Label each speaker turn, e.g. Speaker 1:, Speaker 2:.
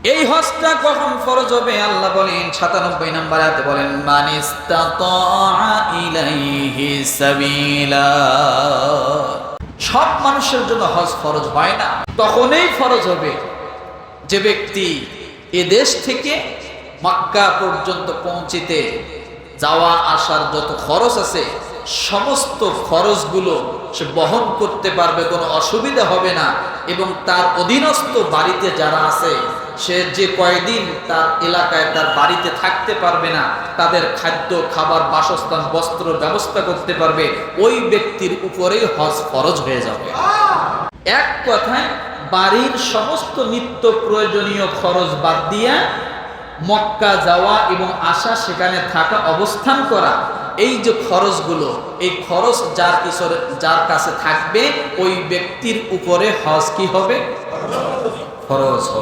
Speaker 1: এই হজটা কখন ফরজ হবে? আল্লাহ বলেন ৯৭ নম্বর আয়াতে বলেন, মান ইসতাতা ইলাইহি সাবিলা। সব মানুষের জন্য হজ ফরজ হয় না, তখনই ফরজ হবে যে ব্যক্তি এ দেশ থেকে মক্কা পর্যন্ত পৌঁছিতে যাওয়া আসার যত খরচ আছে সমস্ত খরচগুলো সে বহন করতে পারবে, কোনো অসুবিধা হবে না। এবং তার অধীনস্থ বাড়িতে যারা আছে, সে যে কয়দিন তার এলাকায় তার বাড়িতে থাকতে পারবে না, তাদের খাদ্য খাবার বাসস্থান বস্ত্র ব্যবস্থা করতে পারবে, ওই ব্যক্তির উপরেই হজ ফরজ হয়ে যাবে। এক কথায় বাড়ির সমস্ত নিত্য প্রয়োজনীয় খরচ বাদ দিয়া মক্কা যাওয়া এবং আসা, সেখানে থাকা, অবস্থান করা, এই যে খরচগুলো, এই খরচ যার কাছে থাকবে ওই ব্যক্তির উপরে হজ কি হবে? ফরজ হবে।